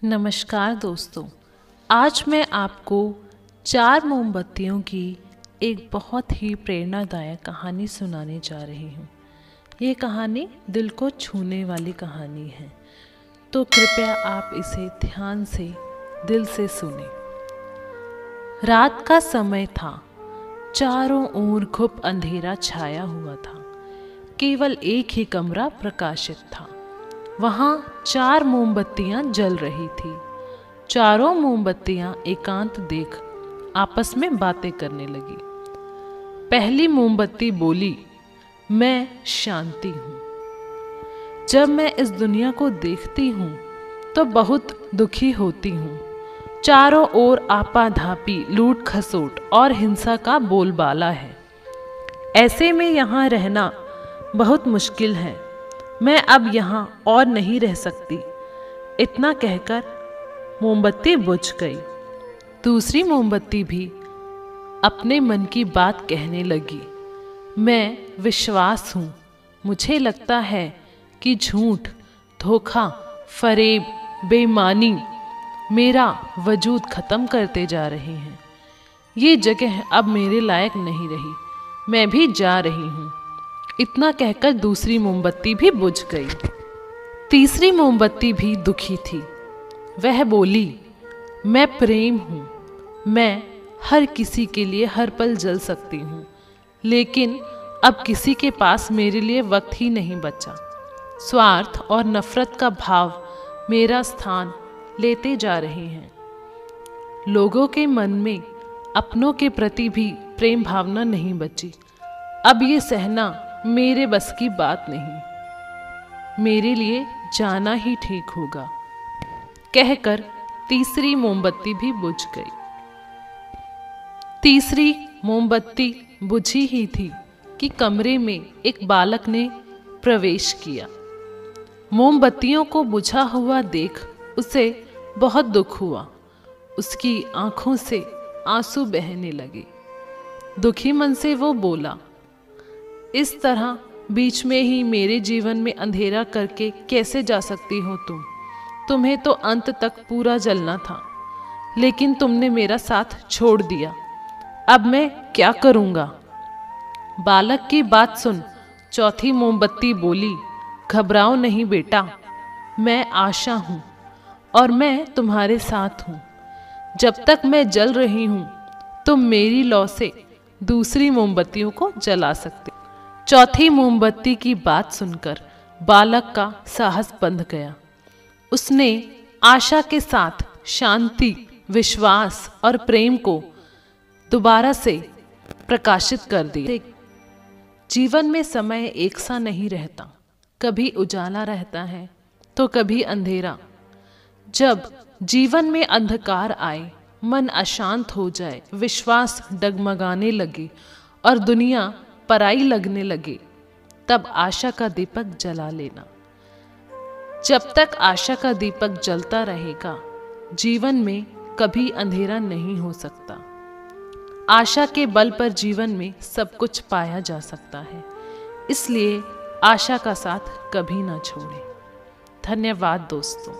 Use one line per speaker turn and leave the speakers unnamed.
नमस्कार दोस्तों, आज मैं आपको 4 मोमबत्तियों की एक बहुत ही प्रेरणादायक कहानी सुनाने जा रही हूँ। ये कहानी दिल को छूने वाली कहानी है, तो कृपया आप इसे ध्यान से दिल से सुने। रात का समय था, चारों ओर घुप अंधेरा छाया हुआ था। केवल एक ही कमरा प्रकाशित था। वहाँ 4 मोमबत्तियाँ जल रही थी। चारों मोमबत्तियाँ एकांत देख आपस में बातें करने लगी। पहली मोमबत्ती बोली, मैं शांति हूँ। जब मैं इस दुनिया को देखती हूँ तो बहुत दुखी होती हूँ। चारों ओर आपाधापी, लूट खसोट और हिंसा का बोलबाला है। ऐसे में यहाँ रहना बहुत मुश्किल है। मैं अब यहाँ और नहीं रह सकती। इतना कहकर मोमबत्ती बुझ गई। दूसरी मोमबत्ती भी अपने मन की बात कहने लगी। मैं विश्वास हूँ। मुझे लगता है कि झूठ, धोखा, फरेब, बेईमानी मेरा वजूद खत्म करते जा रहे हैं। ये जगह अब मेरे लायक नहीं रही। मैं भी जा रही हूँ। इतना कहकर दूसरी मोमबत्ती भी बुझ गई। तीसरी मोमबत्ती भी दुखी थी। वह बोली, मैं प्रेम हूँ। मैं हर किसी के लिए हर पल जल सकती हूँ, लेकिन अब किसी के पास मेरे लिए वक्त ही नहीं बचा। स्वार्थ और नफरत का भाव मेरा स्थान लेते जा रहे हैं। लोगों के मन में अपनों के प्रति भी प्रेम भावना नहीं बची। अब ये सहना मेरे बस की बात नहीं। मेरे लिए जाना ही ठीक होगा। कहकर तीसरी मोमबत्ती भी बुझ गई। तीसरी मोमबत्ती बुझी ही थी कि कमरे में एक बालक ने प्रवेश किया। मोमबत्तियों को बुझा हुआ देख उसे बहुत दुख हुआ। उसकी आंखों से आंसू बहने लगे। दुखी मन से वो बोला, इस तरह बीच में ही मेरे जीवन में अंधेरा करके कैसे जा सकती हो तुम? तुम्हें तो अंत तक पूरा जलना था, लेकिन तुमने मेरा साथ छोड़ दिया। अब मैं क्या करूँगा? बालक की बात सुन चौथी मोमबत्ती बोली, घबराओ नहीं बेटा, मैं आशा हूँ और मैं तुम्हारे साथ हूँ। जब तक मैं जल रही हूँ तुम मेरी लौ से दूसरी मोमबत्तियों को जला सकते। चौथी मोमबत्ती की बात सुनकर बालक का साहस बंध गया। उसने आशा के साथ शांति, विश्वास और प्रेम को दोबारा से प्रकाशित कर दिया। जीवन में समय एक सा नहीं रहता। कभी उजाला रहता है तो कभी अंधेरा। जब जीवन में अंधकार आए, मन अशांत हो जाए, विश्वास डगमगाने लगे और दुनिया पराई लगने लगे, तब आशा का दीपक जला लेना। जब तक आशा का दीपक जलता रहेगा, जीवन में कभी अंधेरा नहीं हो सकता। आशा के बल पर जीवन में सब कुछ पाया जा सकता है। इसलिए आशा का साथ कभी ना छोड़ें। धन्यवाद दोस्तों।